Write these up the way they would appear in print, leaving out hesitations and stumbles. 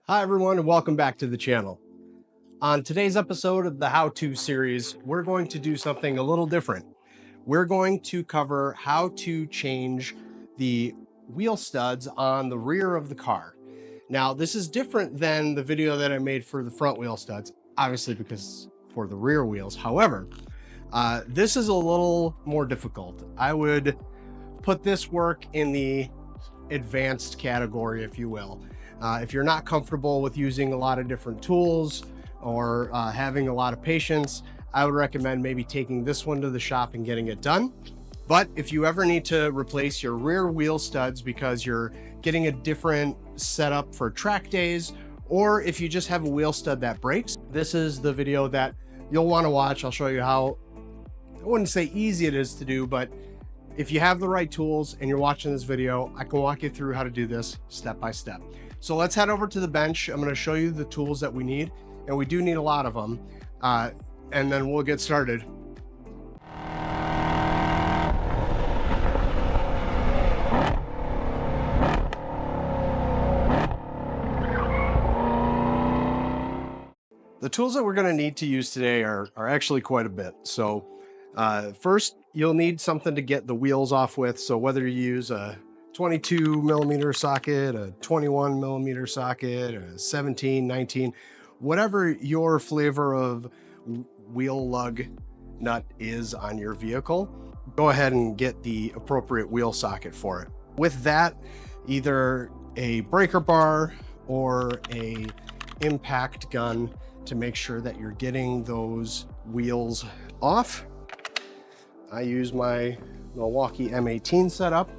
Hi everyone and welcome back to the channel. On today's episode of the how-to series, we're going to do something a little different. We're going to cover how to change the wheel studs on the rear of the car. Now this is different than the video that I made for the front wheel studs, obviously because for the rear wheels. However, this is a little more difficult. I would put this work in the advanced category, if you will. If you're not comfortable with using a lot of different tools or having a lot of patience, I would recommend maybe taking this one to the shop and getting it done. But if you ever need to replace your rear wheel studs because you're getting a different setup for track days, or if you just have a wheel stud that breaks, this is the video that you'll want to watch. I'll show you how, I wouldn't say easy it is to do, but if you have the right tools and you're watching this video, I can walk you through how to do this step by step. So let's head over to the bench. I'm going to show you the tools that we need, and we do need a lot of them, and then we'll get started. The tools that we're going to need to use today are actually quite a bit. So first, you'll need something to get the wheels off with. So whether you use a 22 millimeter socket, a 21 millimeter socket, a 17, 19, whatever your flavor of wheel lug nut is on your vehicle, go ahead and get the appropriate wheel socket for it. With that, either a breaker bar or a impact gun to make sure that you're getting those wheels off. I use my Milwaukee M14 setup,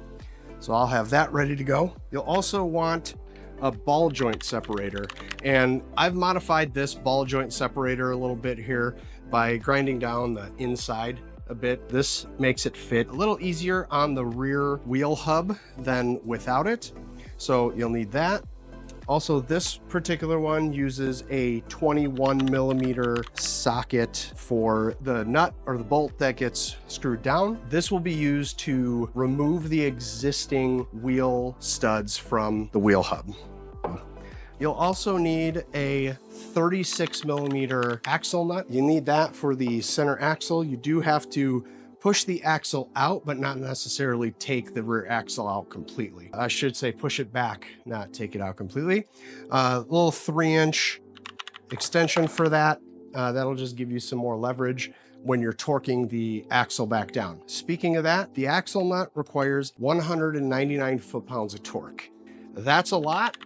so I'll have that ready to go. You'll also want a ball joint separator, and I've modified this ball joint separator a little bit here by grinding down the inside a bit. This makes it fit a little easier on the rear wheel hub than without it, so you'll need that. Also, this particular one uses a 21 millimeter socket for the nut or the bolt that gets screwed down. This will be used to remove the existing wheel studs from the wheel hub. You'll also need a 36 millimeter axle nut. You need that for the center axle. You do have to push the axle out, but not necessarily take the rear axle out completely. I should say push it back, not take it out completely. Little 3-inch extension for that. That'll just give you some more leverage when you're torquing the axle back down. Speaking of that, the axle nut requires 199 foot-pounds of torque. That's a lot.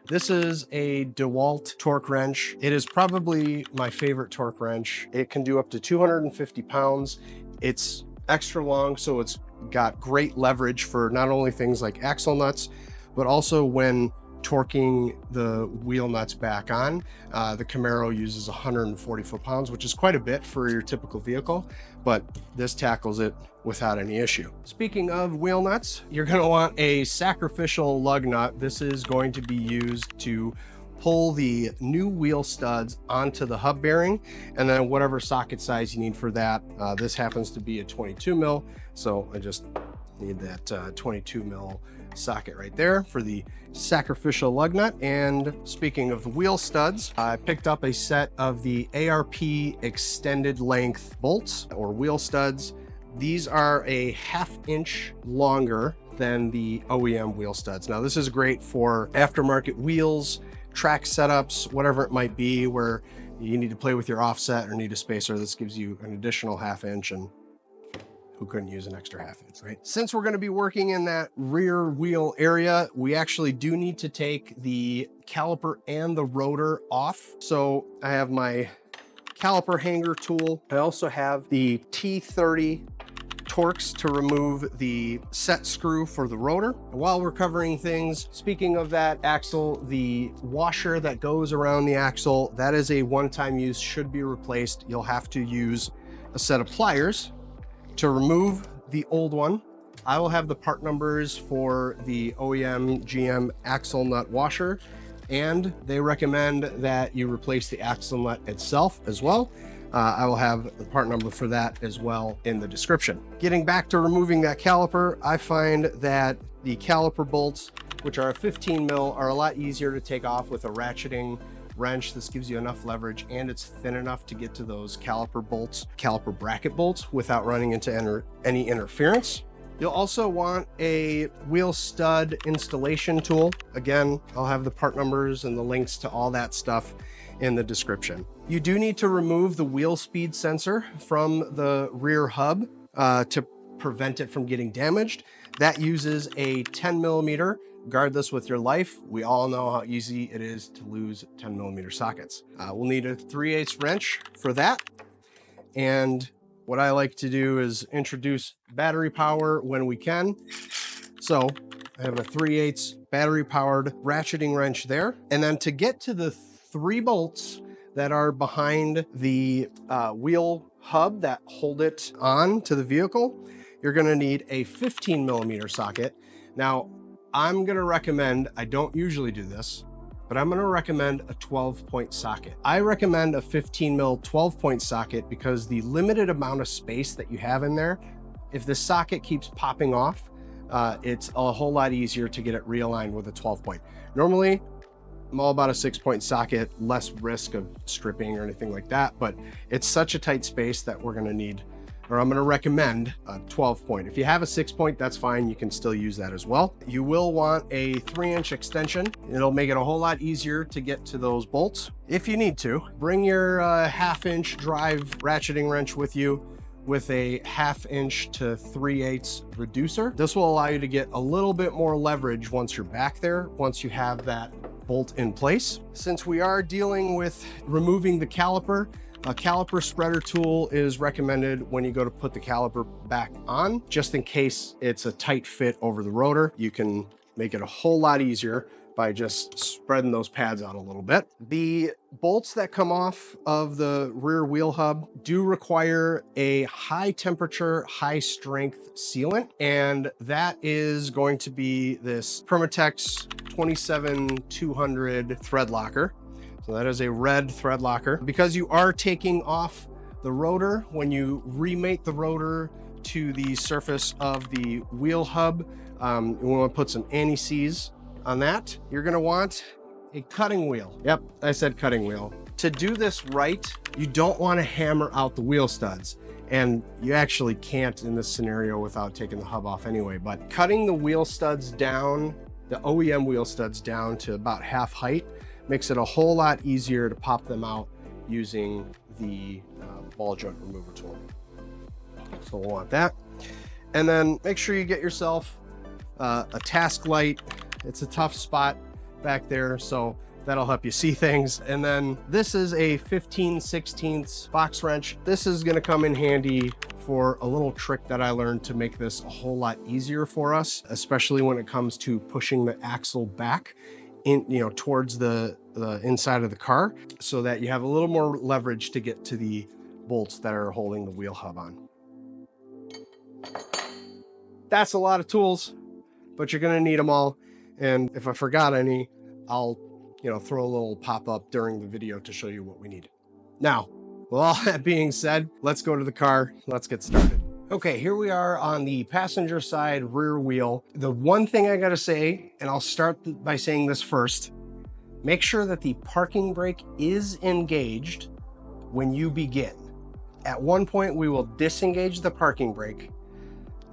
This is a DeWalt torque wrench. It is probably my favorite torque wrench. It can do up to 250 pounds. It's extra long, so it's got great leverage for not only things like axle nuts, but also when torquing the wheel nuts back on. The Camaro uses 140 foot-pounds, which is quite a bit for your typical vehicle, but this tackles it without any issue. Speaking of wheel nuts, you're going to want a sacrificial lug nut. This is going to be used to pull the new wheel studs onto the hub bearing, and then whatever socket size you need for that. This happens to be a 22 mil, so I just need that 22 mil socket right there for the sacrificial lug nut. And speaking of the wheel studs, I picked up a set of the ARP extended length bolts or wheel studs. These are a 1/2 inch longer than the OEM wheel studs. Now this is great for aftermarket wheels, track setups, whatever it might be, where you need to play with your offset or need a spacer. This gives you an additional 1/2 inch, and who couldn't use an extra 1/2 inch, right? Since we're going to be working in that rear wheel area, we actually do need to take the caliper and the rotor off. So I have my caliper hanger tool. I also have the T30 Torx to remove the set screw for the rotor. While we're covering things, speaking of that axle, the washer that goes around the axle, that is a one-time use, should be replaced. You'll have to use a set of pliers to remove the old one. I will have the part numbers for the OEM GM axle nut washer, and they recommend that you replace the axle nut itself as well. I will have the part number for that as well in the description. Getting back to removing that caliper, I find that the caliper bolts which are a 15 mil, are a lot easier to take off with a ratcheting wrench. This gives you enough leverage and it's thin enough to get to those caliper bolts, caliper bracket bolts, without running into any interference. You'll also want a wheel stud installation tool. Again, I'll have the part numbers and the links to all that stuff in the description. You do need to remove the wheel speed sensor from the rear hub to prevent it from getting damaged. That uses a 10 millimeter. Guard this with your life. We all know how easy it is to lose 10 millimeter sockets. We'll need a 3/8 wrench for that. And what I like to do is introduce battery power when we can. So I have a 3/8 battery powered ratcheting wrench there. And then to get to the 3 bolts that are behind the wheel hub that hold it on to the vehicle, you're gonna need a 15 millimeter socket. Now, I'm gonna recommend, I don't usually do this, but I'm gonna recommend a 12-point socket. I recommend a 15 mil 12-point socket because the limited amount of space that you have in there, if the socket keeps popping off, it's a whole lot easier to get it realigned with a 12-point. Normally, I'm all about a 6-point socket, less risk of stripping or anything like that, but it's such a tight space that we're gonna need, or I'm gonna recommend a 12-point. If you have a 6-point, that's fine. You can still use that as well. You will want a 3-inch extension. It'll make it a whole lot easier to get to those bolts. If you need to, bring your 1/2-inch drive ratcheting wrench with you with a 1/2-inch to 3/8 reducer. This will allow you to get a little bit more leverage once you're back there, once you have that bolt in place. Since we are dealing with removing the caliper, a caliper spreader tool is recommended when you go to put the caliper back on, just in case it's a tight fit over the rotor. You can make it a whole lot easier by just spreading those pads out a little bit. The bolts that come off of the rear wheel hub do require a high temperature, high strength sealant, and that is going to be this Permatex 27200 thread locker. So that is a red thread locker. Because you are taking off the rotor, when you remate the rotor to the surface of the wheel hub, you want to put some anti-seize on that. You're going to want a cutting wheel. Yep, I said cutting wheel. To do this right, you don't want to hammer out the wheel studs. And you actually can't in this scenario without taking the hub off anyway. But cutting the wheel studs down, the OEM wheel studs down to about half height, makes it a whole lot easier to pop them out using the ball joint remover tool. So we'll want that. And then make sure you get yourself a task light. It's a tough spot back there, so that'll help you see things. And then this is a 15/16 box wrench. This is gonna come in handy for a little trick that I learned to make this a whole lot easier for us, especially when it comes to pushing the axle back in, towards the inside of the car, so that you have a little more leverage to get to the bolts that are holding the wheel hub on. That's a lot of tools, but you're gonna need them all. And if I forgot any, I'll throw a little pop-up during the video to show you what we need. Now, with all that being said, let's go to the car. Let's get started. Okay, here we are on the passenger side rear wheel. The one thing I gotta say, and I'll start by saying this first, make sure that the parking brake is engaged when you begin. At one point, we will disengage the parking brake,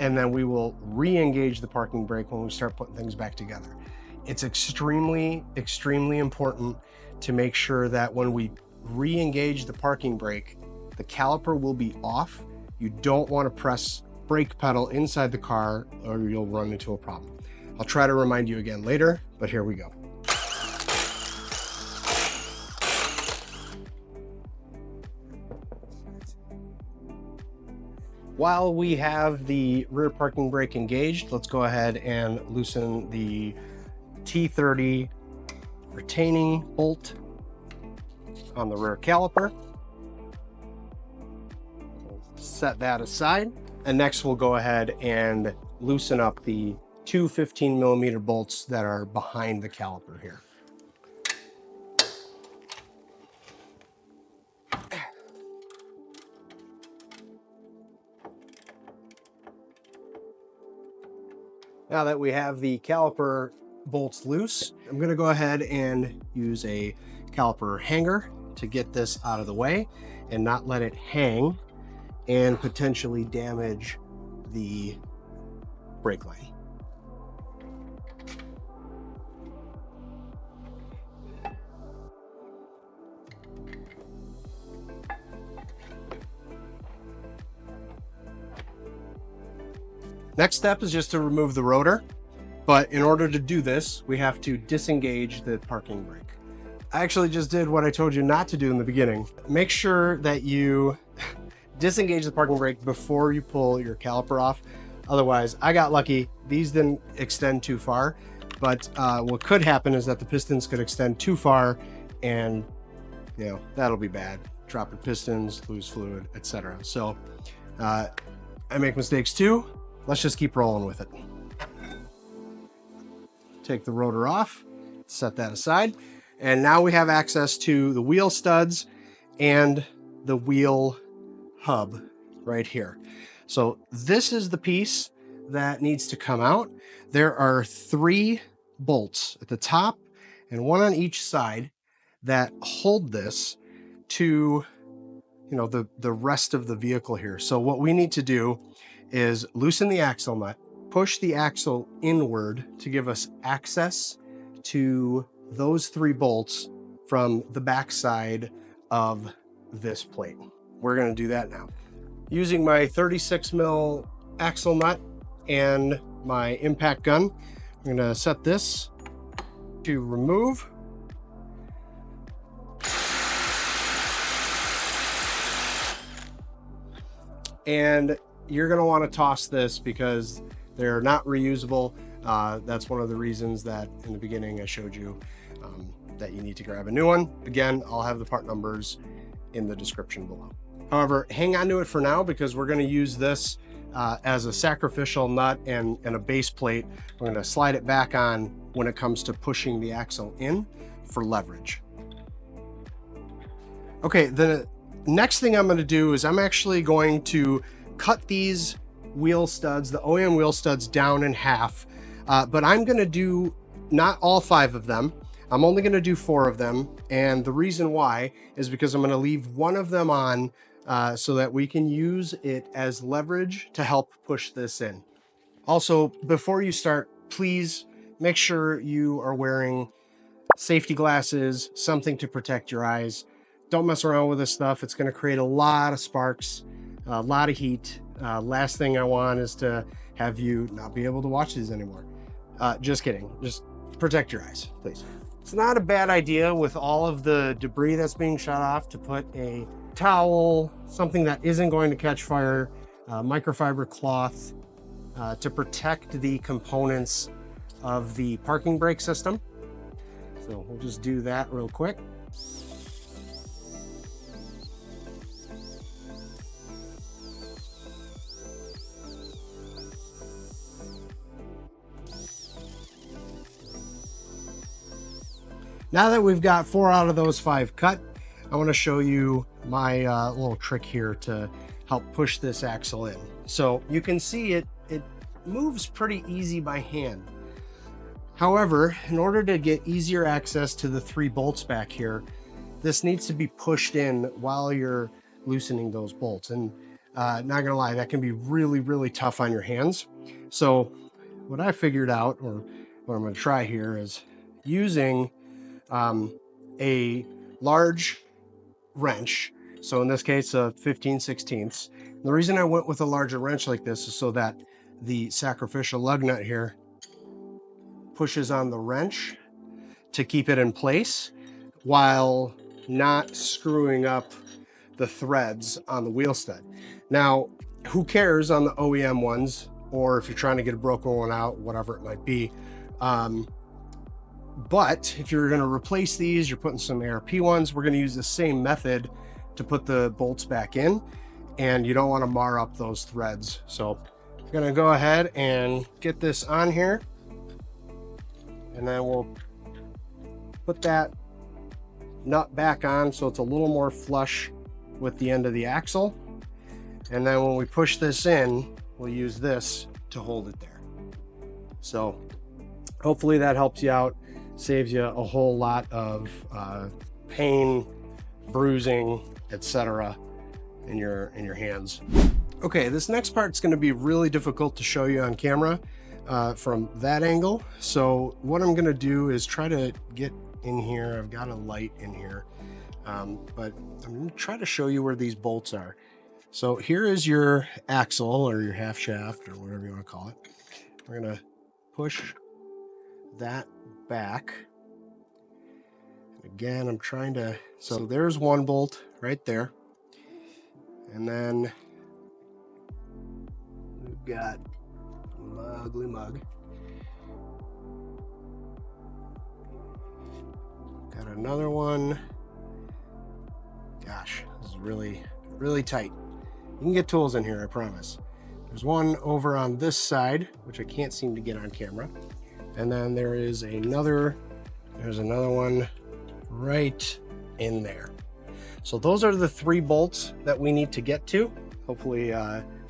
and then we will re-engage the parking brake when we start putting things back together. It's extremely, extremely important to make sure that when we re-engage the parking brake, the caliper will be off. You don't want to press brake pedal inside the car or you'll run into a problem. I'll try to remind you again later, but here we go. While we have the rear parking brake engaged, let's go ahead and loosen the T30 retaining bolt on the rear caliper. Set that aside. And next we'll go ahead and loosen up the two 15 millimeter bolts that are behind the caliper here. Now that we have the caliper bolts loose. I'm gonna go ahead and use a caliper hanger to get this out of the way and not let it hang and potentially damage the brake line. Next step is just to remove the rotor, but in order to do this, we have to disengage the parking brake. I actually just did what I told you not to do in the beginning. Make sure that you disengage the parking brake before you pull your caliper off. Otherwise, I got lucky. These didn't extend too far, but what could happen is that the pistons could extend too far and that'll be bad. Drop your pistons, lose fluid, etc. So I make mistakes too. Let's just keep rolling with it. Take the rotor off, set that aside. And now we have access to the wheel studs and the wheel hub right here. So this is the piece that needs to come out. There are 3 bolts at the top and 1 on each side that hold this to, the rest of the vehicle here. So what we need to do is loosen the axle nut, push the axle inward to give us access to those 3 bolts from the back side of this plate. We're going to do that now. Using my 36 mil axle nut and my impact gun, I'm going to set this to remove. And you're going to want to toss this because they're not reusable. That's one of the reasons that in the beginning I showed you that you need to grab a new one. Again, I'll have the part numbers in the description below. However, hang on to it for now because we're going to use this as a sacrificial nut and a base plate. We're going to slide it back on when it comes to pushing the axle in for leverage. Okay, the next thing I'm going to do is I'm actually going to cut these wheel studs, the OEM wheel studs, down in half, but I'm going to do not all 5 of them. I'm only going to do 4 of them, and the reason why is because I'm going to leave one of them on so that we can use it as leverage to help push this in. Also, before you start, please make sure you are wearing safety glasses, something to protect your eyes. Don't mess around with this stuff. It's going to create a lot of sparks, a lot of heat. Last thing I want is to have you not be able to watch these anymore. Just kidding. Just protect your eyes, please. It's not a bad idea with all of the debris that's being shot off to put a towel, something that isn't going to catch fire, microfiber cloth to protect the components of the parking brake system. So we'll just do that real quick. Now that we've got 4 out of those 5 cut, I want to show you my little trick here to help push this axle in. So you can see it moves pretty easy by hand. However, in order to get easier access to the 3 bolts back here, this needs to be pushed in while you're loosening those bolts. And not gonna lie, that can be really, really tough on your hands. So what I figured out, or what I'm gonna try here, is using a large wrench. So in this case, a 15/16. The reason I went with a larger wrench like this is so that the sacrificial lug nut here pushes on the wrench to keep it in place while not screwing up the threads on the wheel stud. Now, who cares on the OEM ones, or if you're trying to get a broken one out, whatever it might be. But if you're going to replace these, you're putting some ARP ones, we're going to use the same method to put the bolts back in, and you don't want to mar up those threads. So I'm going to go ahead and get this on here, and then we'll put that nut back on so it's a little more flush with the end of the axle. And then when we push this in, we'll use this to hold it there. So Hopefully that helps you out, saves you a whole lot of pain, bruising, etc. in your hands. Okay, this next part's going to be really difficult to show you on camera from that angle. So what I'm going to do is try to get in here. I've got a light in here, but I'm going to try to show you where these bolts are. So here is your axle, or your half shaft, or whatever you want to call it. We're going to push that back. Again, I'm trying to, so there's one bolt right there. And then we've got my ugly mug. Got another one. Gosh, this is really, really tight. You can get tools in here, I promise. There's one over on this side, which I can't seem to get on camera. And then there's another one right in there. So those are the 3 bolts that we need to get to. Hopefully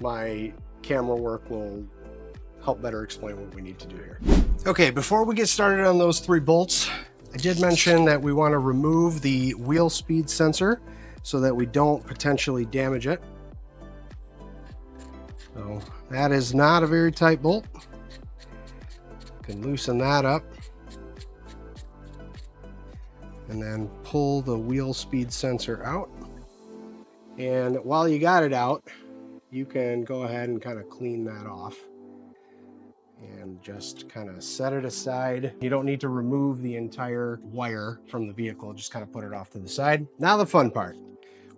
my camera work will help better explain what we need to do here. Okay, before we get started on those 3 bolts, I did mention that we want to remove the wheel speed sensor so that we don't potentially damage it. So that is not a very tight bolt. Can loosen that up and then pull the wheel speed sensor out. And while you got it out, you can go ahead and kind of clean that off and just kind of set it aside. You don't need to remove the entire wire from the vehicle, just kind of put it off to the side. Now the fun part.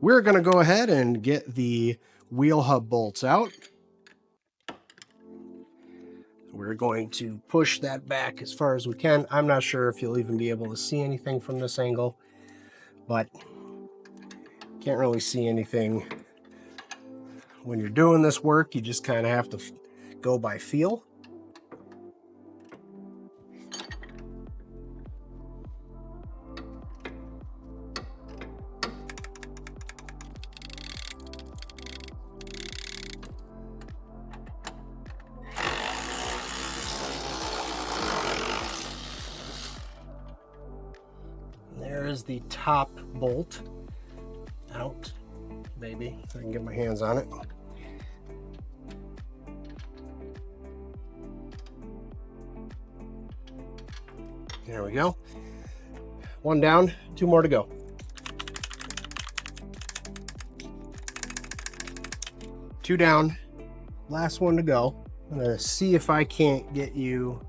We're going to go ahead and get the wheel hub bolts out. We're going to push that back as far as we can. I'm not sure if you'll even be able to see anything from this angle, but can't really see anything. When you're doing this work, you just kind of have to go by feel. Is the top bolt out, maybe, if I can get my hands on it. There we go. One down, 2 more to go. 2 down, last one to go. I'm gonna see if I can't get you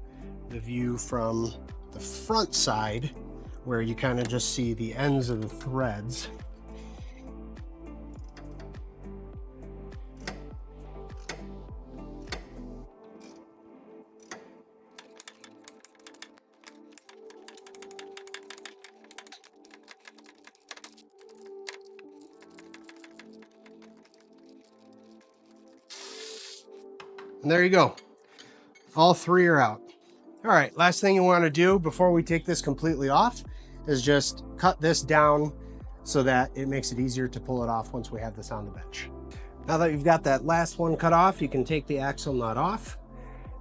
the view from the front side, where you kind of just see the ends of the threads. And there you go. All 3 are out. All right, last thing you want to do before we take this completely off is just cut this down so that it makes it easier to pull it off once we have this on the bench. Now that you've got that last one cut off, you can take the axle nut off,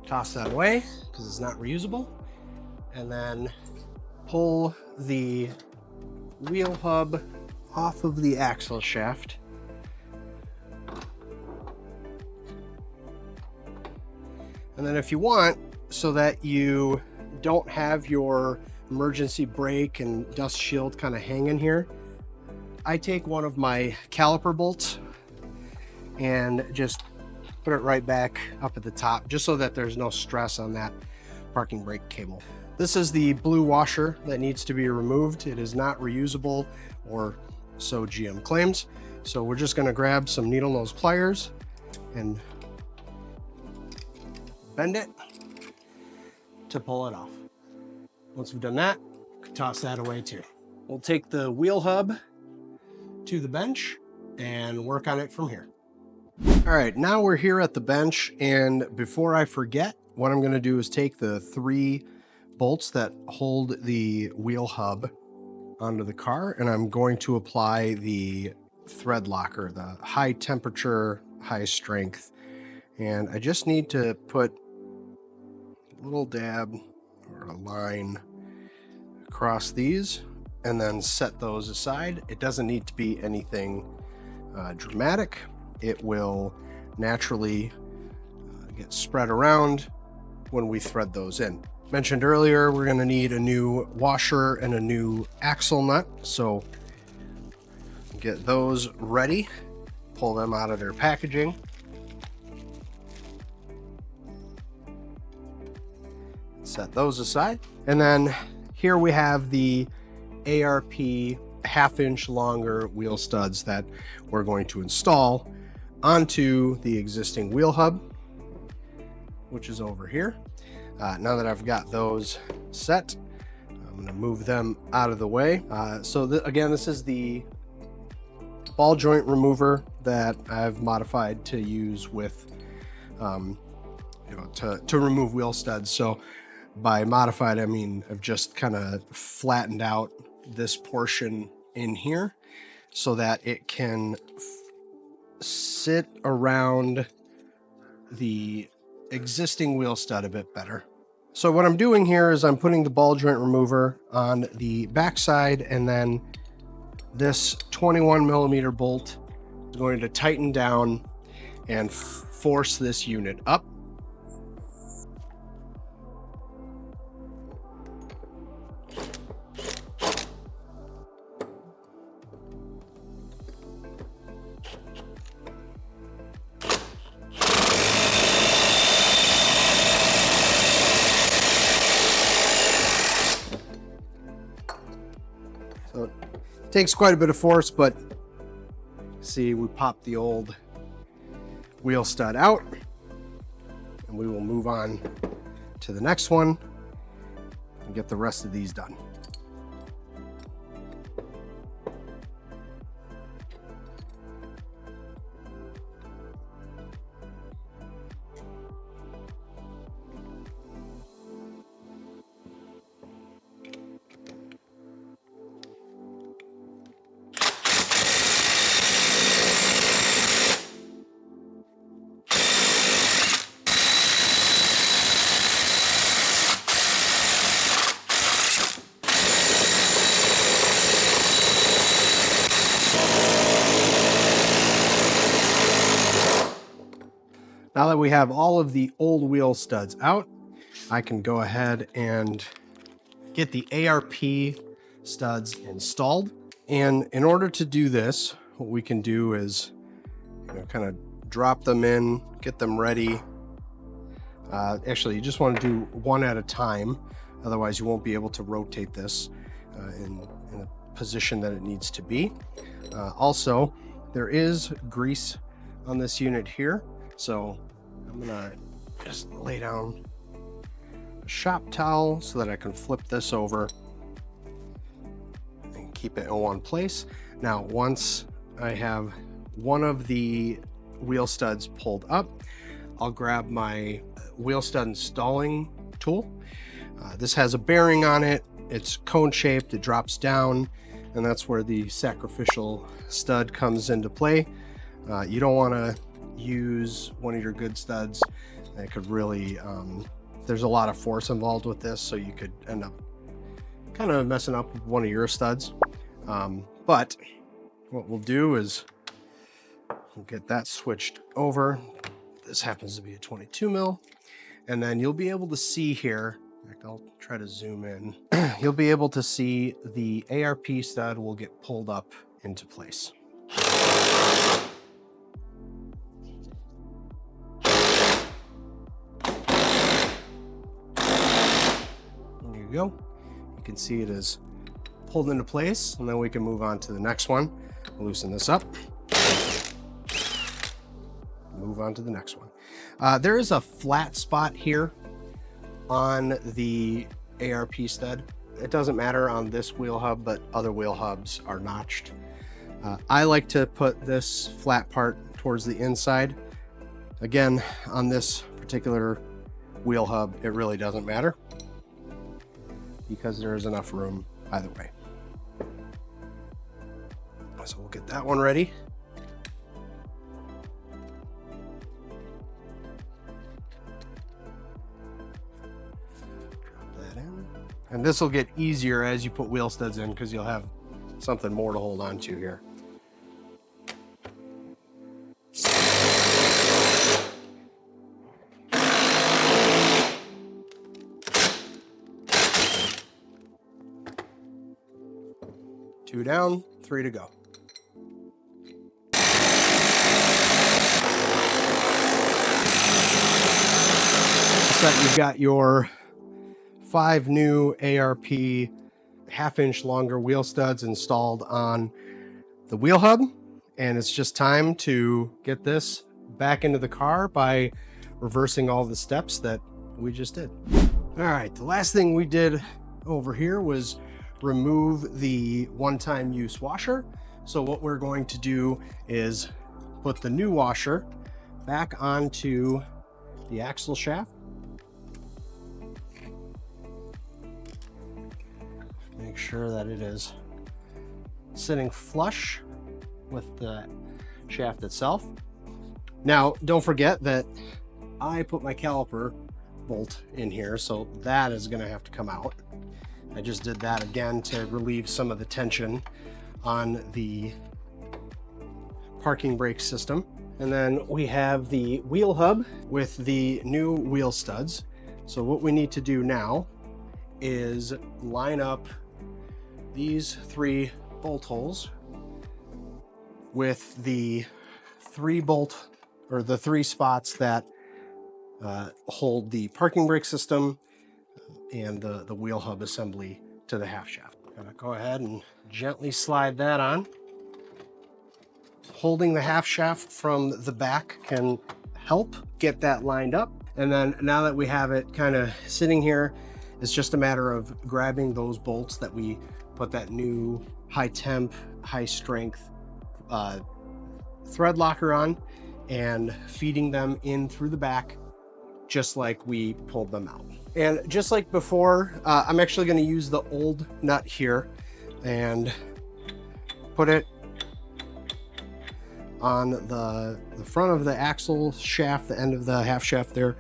toss that away because it's not reusable, and then pull the wheel hub off of the axle shaft. And then if you want, so that you don't have your emergency brake and dust shield kind of hanging here, I take one of my caliper bolts and just put it right back up at the top, just so that there's no stress on that parking brake cable. This is the blue washer that needs to be removed. It is not reusable, or so GM claims. So we're just going to grab some needle nose pliers and bend it to pull it off. Once we've done that, toss that away too. We'll take the wheel hub to the bench and work on it from here. All right, now we're here at the bench, and before I forget, what I'm going to do is take the 3 bolts that hold the wheel hub onto the car, and I'm going to apply the thread locker, the high temperature, high strength. And I just need to put a little dab or a line across these, and then set those aside. It doesn't need to be anything dramatic. It will naturally get spread around when we thread those in. Mentioned earlier, we're going to need a new washer and a new axle nut, so get those ready, pull them out of their packaging. Set those aside. And then here we have the ARP 1/2 inch longer wheel studs that we're going to install onto the existing wheel hub, which is over here. Now that I've got those set, I'm going to move them out of the way. Again, this is the ball joint remover that I've modified to use with, to remove wheel studs. So by modified, I mean I've just kind of flattened out this portion in here so that it can sit around the existing wheel stud a bit better. So what I'm doing here is I'm putting the ball joint remover on the backside, and then this 21mm bolt is going to tighten down and force this unit up. So it takes quite a bit of force, but see, we pop the old wheel stud out, and we will move on to the next one and get the rest of these done. Now that we have all of the old wheel studs out, I can go ahead and get the ARP studs installed. And in order to do this, what we can do is, kind of drop them in, get them ready. Actually, you just want to do one at a time. Otherwise, you won't be able to rotate this in a position that it needs to be. Also, there is grease on this unit here. So I'm gonna just lay down a shop towel so that I can flip this over and keep it in one place. Now, once I have one of the wheel studs pulled up, I'll grab my wheel stud installing tool. This has a bearing on it. It's cone shaped, it drops down, and that's where the sacrificial stud comes into play. You don't want to use one of your good studs. It could really, there's a lot of force involved with this, so you could end up kind of messing up with one of your studs. But what we'll do is we'll get that switched over. This happens to be a 22mm, and then you'll be able to see here, in fact, I'll try to zoom in. You'll be able to see the ARP stud will get pulled up into place. Go. You can see it is pulled into place, and then we can move on to the next one. Loosen this up. Move on to the next one. There is a flat spot here on the ARP stud. It doesn't matter on this wheel hub, but other wheel hubs are notched. I like to put this flat part towards the inside. Again, on this particular wheel hub, it really doesn't matter, because there is enough room either way. So we'll get that one ready. Drop that And this will get easier as you put wheel studs in because you'll have something more to hold on to here. Two down, three to go. So you've got your 5 new ARP half-inch longer wheel studs installed on the wheel hub, and it's just time to get this back into the car by reversing all the steps that we just did. All right, the last thing we did over here was remove the one-time use washer. So what we're going to do is put the new washer back onto the axle shaft. Make sure that it is sitting flush with the shaft itself. Now, don't forget that I put my caliper bolt in here, so that is going to have to come out. I just did that again to relieve some of the tension on the parking brake system. And then we have the wheel hub with the new wheel studs. So what we need to do now is line up these 3 bolt holes with the 3 spots that hold the parking brake system and the wheel hub assembly to the half shaft. Gonna go ahead and gently slide that on. Holding the half shaft from the back can help get that lined up. And then now that we have it kind of sitting here, it's just a matter of grabbing those bolts that we put that new high temp, high strength thread locker on and feeding them in through the back, just like we pulled them out. And just like before, I'm actually going to use the old nut here and put it on the front of the axle shaft, the end of the half shaft there.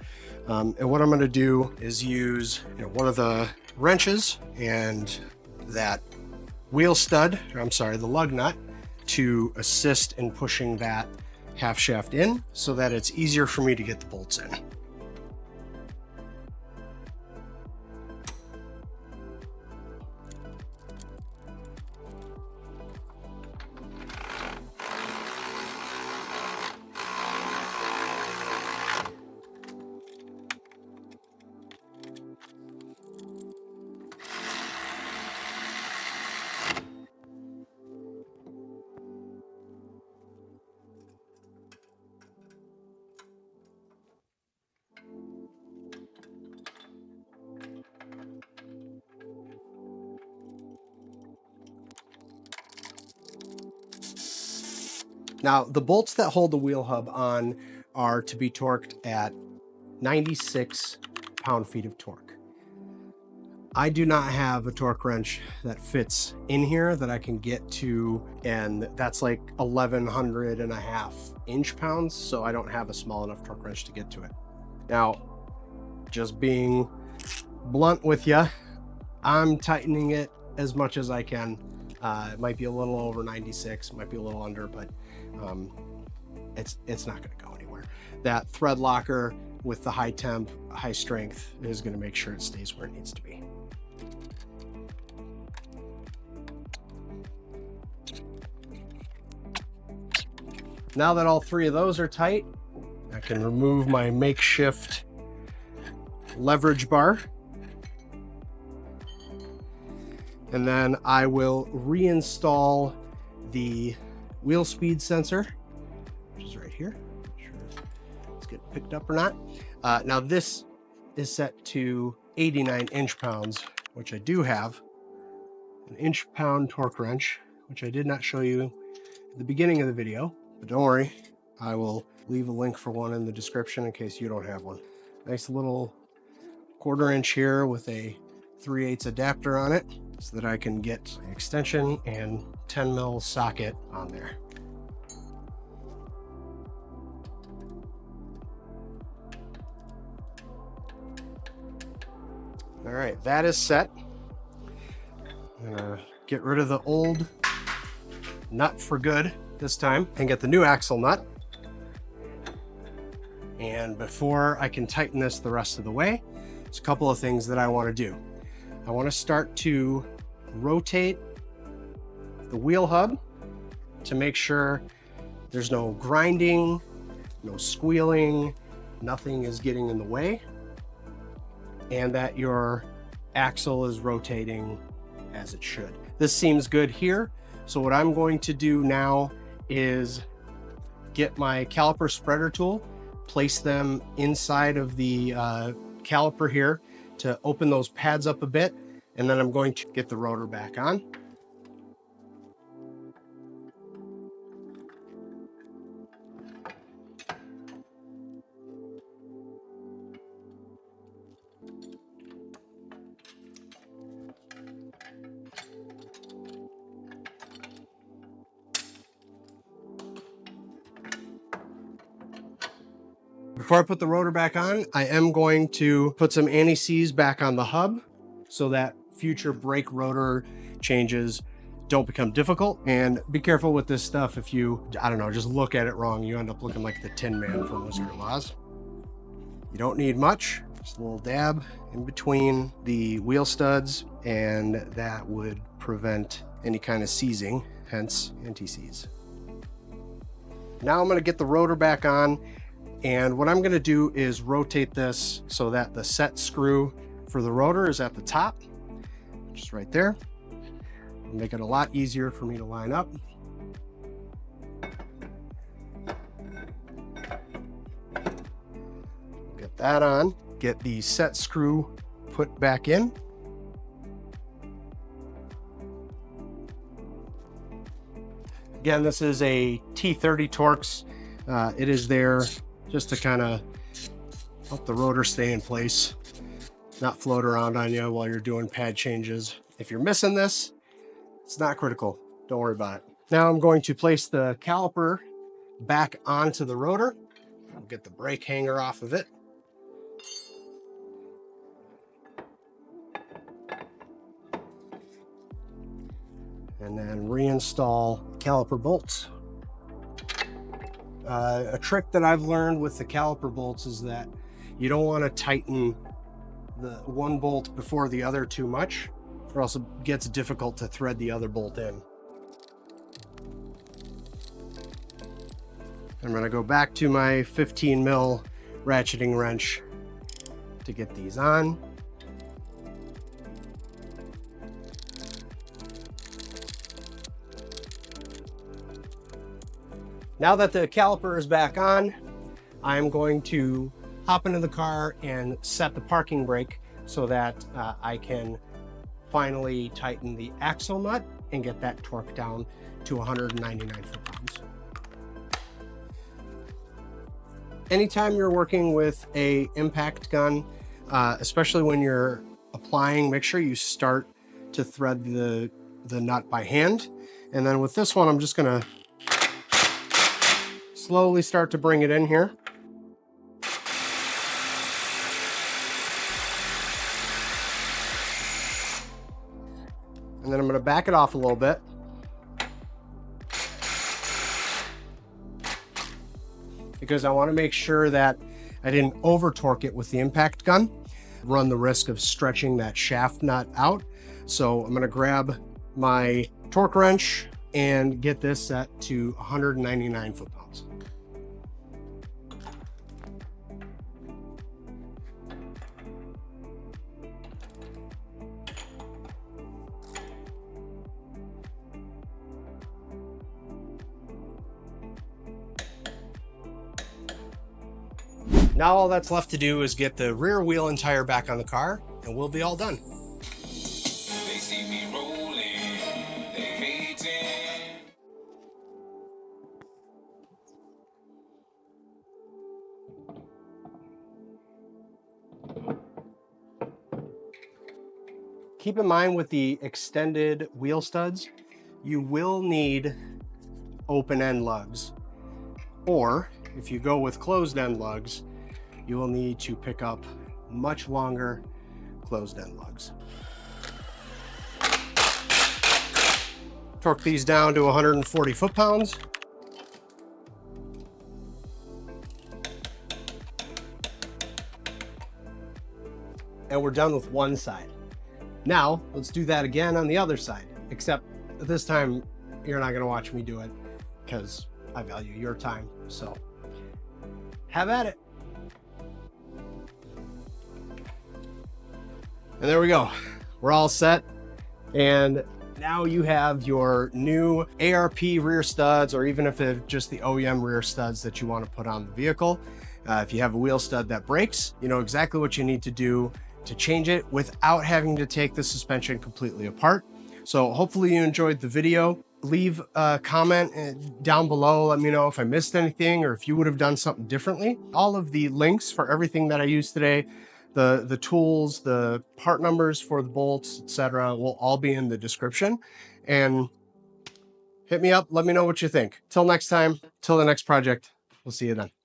And what I'm going to do is use one of the wrenches and that wheel stud, the lug nut, to assist in pushing that half shaft in so that it's easier for me to get the bolts in. Now, the bolts that hold the wheel hub on are to be torqued at 96 pound-feet of torque. I do not have a torque wrench that fits in here that I can get to, and that's like 1,100.5 inch-pounds, so I don't have a small enough torque wrench to get to it. Now, just being blunt with you, I'm tightening it as much as I can. It might be a little over 96, might be a little under, but it's not going to go anywhere. That thread locker with the high temp, high strength is going to make sure it stays where it needs to be. Now that all 3 of those are tight, I can remove my makeshift leverage bar. And then I will reinstall the wheel speed sensor, which is right here. Not sure if it's getting picked up or not. Now this is set to 89 inch-pounds, which I do have. An inch-pound torque wrench, which I did not show you at the beginning of the video, but don't worry, I will leave a link for one in the description in case you don't have one. Nice little 1/4 inch here with a 3/8 adapter on it, so that I can get an extension and 10 mil socket on there. All right, that is set. I'm gonna get rid of the old nut for good this time and get the new axle nut. And before I can tighten this the rest of the way, there's a couple of things that I want to do. I want to start to rotate the wheel hub to make sure there's no grinding, no squealing, nothing is getting in the way, and that your axle is rotating as it should. This seems good here. So what I'm going to do now is get my caliper spreader tool, place them inside of the caliper here to open those pads up a bit, and then I'm going to get the rotor back on. Before I put the rotor back on, I am going to put some anti-seize back on the hub so that future brake rotor changes don't become difficult. And be careful with this stuff. If you, I don't know, just look at it wrong, you end up looking like the Tin Man from Wizard of Oz. You don't need much, just a little dab in between the wheel studs, and that would prevent any kind of seizing, hence anti-seize. Now I'm going to get the rotor back on. And what I'm going to do is rotate this so that the set screw for the rotor is at the top, just right there. It'll make it a lot easier for me to line up. Get that on, get the set screw put back in. Again, this is a T30 Torx. It is there just to kind of help the rotor stay in place, not float around on you while you're doing pad changes. If you're missing this, it's not critical. Don't worry about it. Now I'm going to place the caliper back onto the rotor. I'll get the brake hanger off of it. And then reinstall caliper bolts. A trick that I've learned with the caliper bolts is that you don't want to tighten the one bolt before the other too much, or else it gets difficult to thread the other bolt in. I'm going to go back to my 15 mil ratcheting wrench to get these on. Now that the caliper is back on, I'm going to hop into the car and set the parking brake so that I can finally tighten the axle nut and get that torque down to 199 foot-pounds. Anytime you're working with a impact gun, especially when you're applying, make sure you start to thread the nut by hand. And then with this one, I'm just gonna slowly start to bring it in here. And then I'm going to back it off a little bit. Because I want to make sure that I didn't over torque it with the impact gun, run the risk of stretching that shaft nut out. So I'm going to grab my torque wrench and get this set to 199 foot-pounds. Now all that's left to do is get the rear wheel and tire back on the car, and we'll be all done. They see me rolling, they hating. Keep in mind with the extended wheel studs, you will need open end lugs. Or if you go with closed end lugs, you will need to pick up much longer closed end lugs. Torque these down to 140 foot-pounds. And we're done with one side. Now, let's do that again on the other side, except this time you're not gonna watch me do it because I value your time, so have at it. And there we go. We're all set. And now you have your new ARP rear studs, or even if it's just the OEM rear studs that you want to put on the vehicle. If you have a wheel stud that breaks, you know exactly what you need to do to change it without having to take the suspension completely apart. So hopefully you enjoyed the video. Leave a comment down below. Let me know if I missed anything or if you would have done something differently. All of the links for everything that I used today, the tools, the part numbers for the bolts, etc., will all be in the description. And hit me up. Let me know what you think. Till next time, till the next project. We'll see you then.